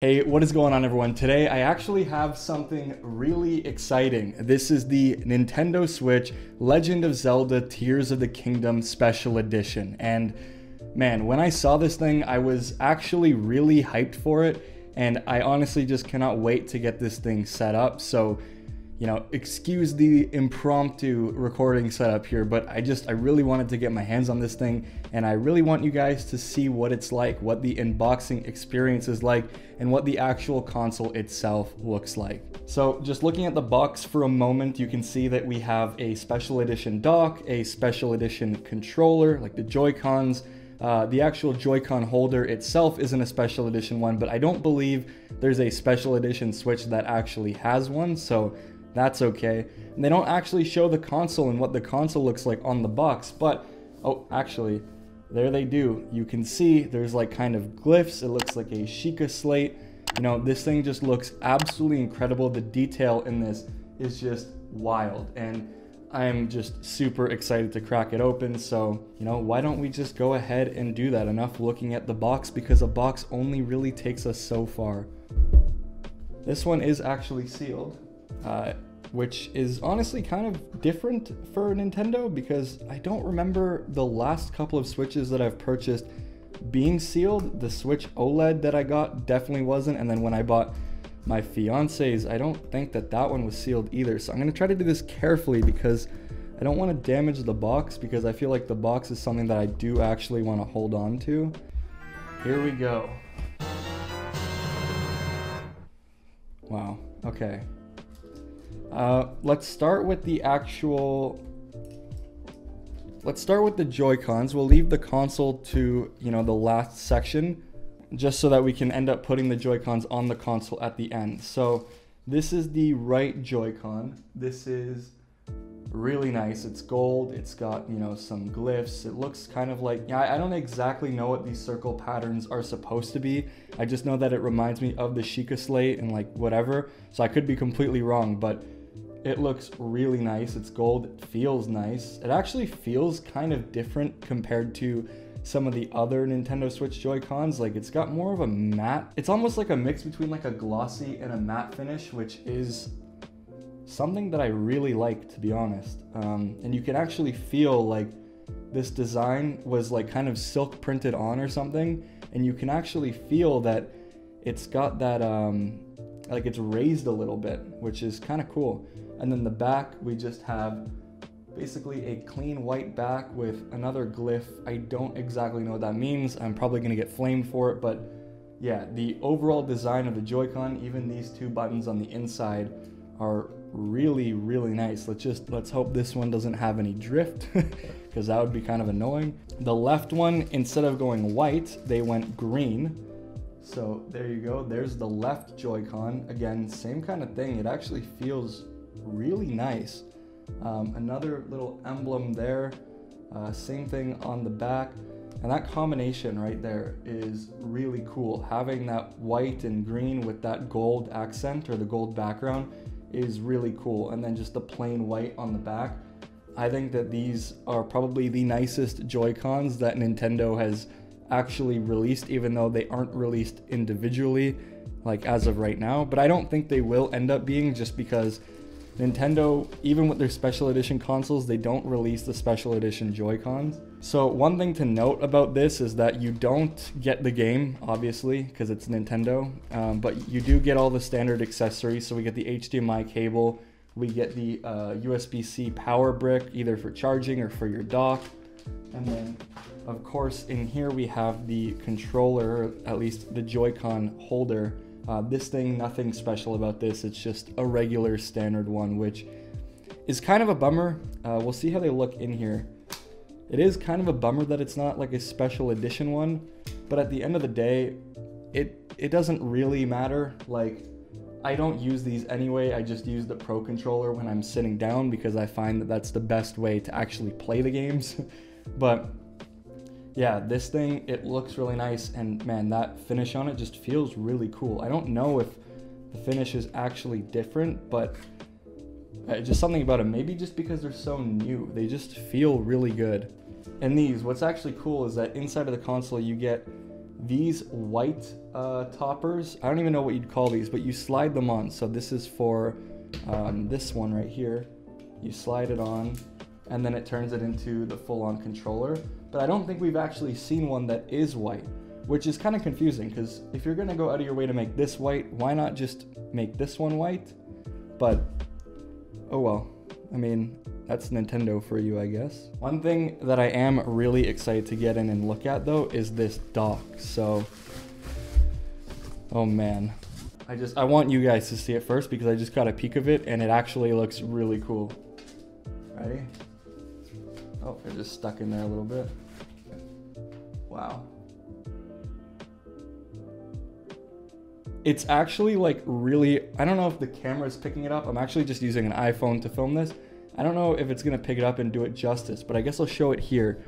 Hey, what is going on everyone? Today I actually have something really exciting. This is the Nintendo Switch Legend of Zelda Tears of the Kingdom Special Edition. And man, when I saw this thing, I was actually really hyped for it. And I honestly just cannot wait to get this thing set up. So, excuse the impromptu recording setup here, but I really wanted to get my hands on this thing, and I really want you guys to see what it's like, what the unboxing experience is like, and what the actual console itself looks like. So just looking at the box for a moment, you can see that we have a special edition dock, a special edition controller, like the Joy-Cons. The actual Joy-Con holder itself isn't a special edition one, but I don't believe there's a special edition Switch that actually has one, so that's okay. And they don't actually show the console and what the console looks like on the box, but, oh, actually, there they do. You can see there's like kind of glyphs. It looks like a Sheikah slate. This thing just looks absolutely incredible. The detail in this is just wild, and I'm just super excited to crack it open. So, why don't we just go ahead and do that? Enough looking at the box, because a box only really takes us so far. This one is actually sealed. Which is honestly kind of different for Nintendo, because I don't remember the last couple of Switches that I've purchased being sealed. The Switch OLED that I got definitely wasn't, and then when I bought my fiance's, I don't think that one was sealed either. So I'm going to try to do this carefully, because I don't want to damage the box, because I feel like the box is something that I do actually want to hold on to. Here we go. Wow, okay. Let's start with the Joy-Cons. We'll leave the console to, the last section, just so that we can end up putting the Joy-Cons on the console at the end. So this is the right Joy-Con. This is really nice. It's gold. It's got, some glyphs. It looks kind of like, I don't exactly know what these circle patterns are supposed to be. I just know that it reminds me of the Sheikah slate and like whatever. So I could be completely wrong, but it looks really nice. It's gold. It feels nice. It actually feels kind of different compared to some of the other Nintendo Switch Joy-Cons. Like, it's got more of a matte. It's almost like a mix between like a glossy and a matte finish, which is something that I really like, to be honest. And you can actually feel like this design was like kind of silk printed on or something. And you can actually feel that it's got that, like it's raised a little bit, which is kind of cool. And then the back, we just have basically a clean white back with another glyph. I don't exactly know what that means. I'm probably gonna get flamed for it, but yeah, the overall design of the Joy-Con, even these two buttons on the inside, are really, really nice. Let's hope this one doesn't have any drift, because that would be kind of annoying. The left one, instead of going white, they went green. So there you go. There's the left Joy-Con. Again, same kind of thing. It actually feels really nice. Another little emblem there. Same thing on the back. And that combination right there is really cool. Having that white and green with that gold accent, or the gold background, is really cool. And then just the plain white on the back. I think that these are probably the nicest Joy-Cons that Nintendo has actually released, even though they aren't released individually, like as of right now. But I don't think they will end up being, just because Nintendo, even with their special edition consoles, they don't release the special edition Joy-Cons. So one thing to note about this is that you don't get the game, obviously, because it's Nintendo, but you do get all the standard accessories. So we get the HDMI cable, we get the USB-C power brick, either for charging or for your dock. And then, of course, in here we have the controller, or at least the Joy-Con holder. This thing, nothing special about this. It's just a regular standard one, which is kind of a bummer. We'll see how they look in here. It is kind of a bummer that it's not like a special edition one, but at the end of the day, it doesn't really matter. Like, I don't use these anyway. I just use the Pro Controller when I'm sitting down, because I find that that's the best way to actually play the games. But yeah, this thing, it looks really nice, and man, that finish on it just feels really cool. I don't know if the finish is actually different, but just something about them, maybe just because they're so new, they just feel really good. And these, what's actually cool is that inside of the console you get these white toppers, I don't even know what you'd call these, but you slide them on. So this is for this one right here. You slide it on, and then it turns it into the full-on controller. But I don't think we've actually seen one that is white, which is kind of confusing, because if you're gonna go out of your way to make this white, why not just make this one white? But, oh well. I mean, that's Nintendo for you, I guess. One thing that I am really excited to get in and look at, though, is this dock. So, oh man. I want you guys to see it first, because I just got a peek of it, and it actually looks really cool. Ready? Oh, it just stuck in there a little bit. Wow. It's actually like really, I don't know if the camera is picking it up. I'm actually just using an iPhone to film this. I don't know if it's gonna pick it up and do it justice, but I guess I'll show it here.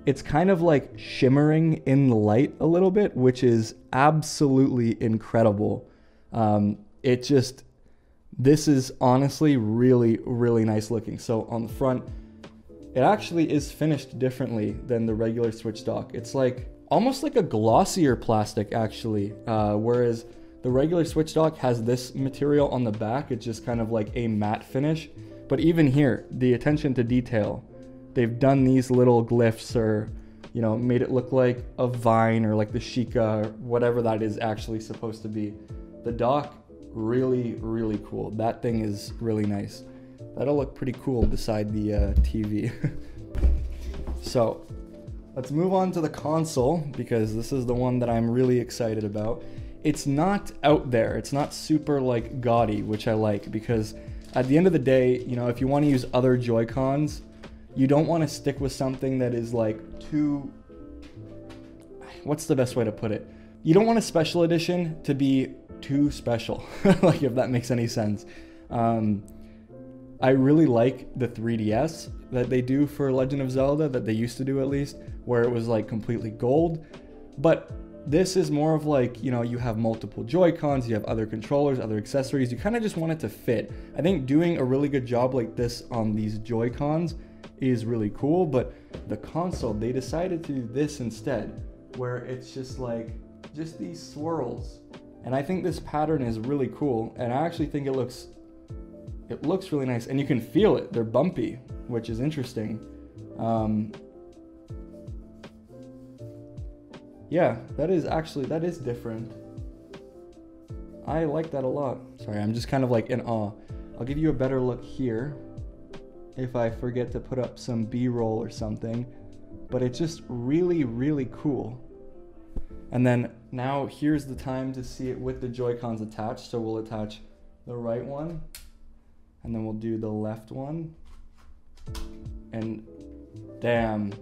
It's kind of like shimmering in the light a little bit, which is absolutely incredible. This is honestly really, really nice looking. So on the front, it actually is finished differently than the regular Switch dock. It's like almost like a glossier plastic actually, whereas the regular Switch dock has this material on the back. It's just kind of like a matte finish. But even here, the attention to detail, they've done these little glyphs, or, you know, made it look like a vine or like the Sheikah or whatever that is actually supposed to be. The dock, really, really cool. That thing is really nice. That'll look pretty cool beside the TV. So let's move on to the console, because this is the one that I'm really excited about. It's not out there. It's not super like gaudy, which I like, because at the end of the day, you know, if you want to use other Joy-Cons, you don't want to stick with something that is like too, what's the best way to put it? You don't want a special edition to be too special, like, if that makes any sense. I really like the 3DS that they do for Legend of Zelda, that they used to do at least, where it was like completely gold. But this is more of like, you know, you have multiple Joy-Cons, you have other controllers, other accessories, you kind of just want it to fit. I think doing a really good job like this on these Joy-Cons is really cool, but the console, they decided to do this instead, where it's just like, just these swirls. And I think this pattern is really cool, and I actually think it looks really nice, and you can feel it. They're bumpy, which is interesting. Yeah, that is different. I like that a lot. Sorry, I'm just kind of like in awe. I'll give you a better look here if I forget to put up some B-roll or something, but it's just really, really cool. And then now here's the time to see it with the Joy-Cons attached. So we'll attach the right one, and then we'll do the left one, and damn.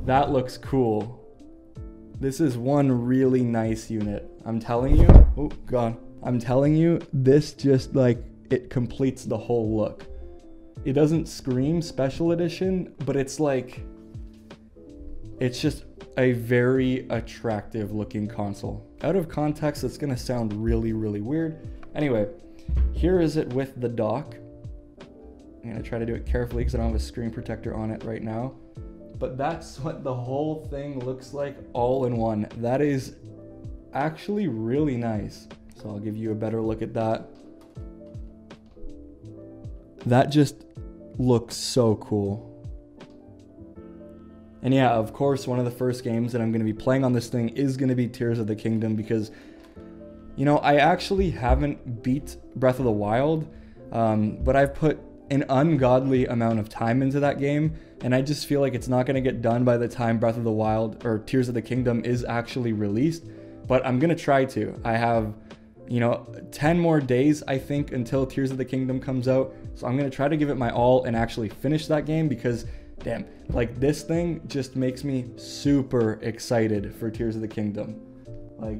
That looks cool. This is one really nice unit. I'm telling you, oh God. I'm telling you, this just like, it completes the whole look. It doesn't scream special edition, but it's like, it's just a very attractive looking console. Out of context, it's gonna sound really, really weird. Anyway, here is it with the dock. I'm gonna try to do it carefully because I don't have a screen protector on it right now. But that's what the whole thing looks like all in one. That is actually really nice. So I'll give you a better look at that. That just looks so cool. And yeah, of course, one of the first games that I'm going to be playing on this thing is going to be Tears of the Kingdom, because, you know, I actually haven't beat Breath of the Wild, but I've put an ungodly amount of time into that game, and I just feel like it's not going to get done by the time Breath of the Wild or Tears of the Kingdom is actually released, but I'm going to try to. I have, you know, 10 more days, I think, until Tears of the Kingdom comes out, so I'm going to try to give it my all and actually finish that game, because, damn, like, this thing just makes me super excited for Tears of the Kingdom. Like,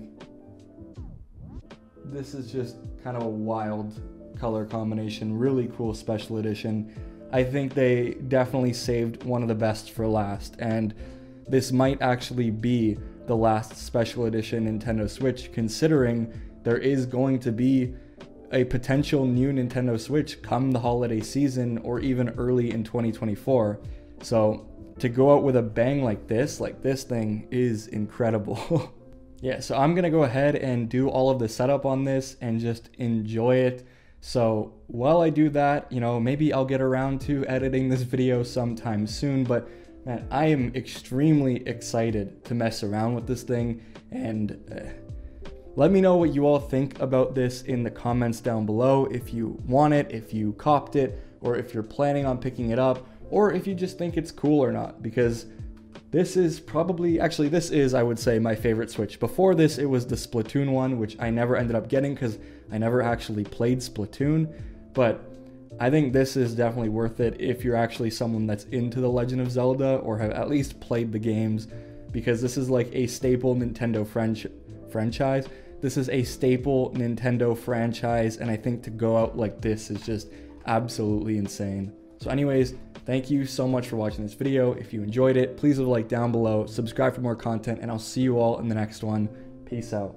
this is just kind of a wild color combination, really cool special edition. I think they definitely saved one of the best for last, and this might actually be the last special edition Nintendo Switch, considering there is going to be a potential new Nintendo Switch come the holiday season or even early in 2024. So to go out with a bang like this thing is incredible. Yeah, so I'm gonna go ahead and do all of the setup on this and just enjoy it. So while I do that, you know, maybe I'll get around to editing this video sometime soon, but man, I am extremely excited to mess around with this thing. And let me know what you all think about this in the comments down below. If you want it, if you copped it, or if you're planning on picking it up, or if you just think it's cool or not, because this is probably, actually this is, I would say, my favorite Switch. Before this, it was the Splatoon one, which I never ended up getting because I never actually played Splatoon, but I think this is definitely worth it if you're actually someone that's into The Legend of Zelda or have at least played the games, because this is like a staple Nintendo franchise. This is a staple Nintendo franchise, and I think to go out like this is just absolutely insane. So anyways, thank you so much for watching this video. If you enjoyed it, please leave a like down below, subscribe for more content, and I'll see you all in the next one. Peace out.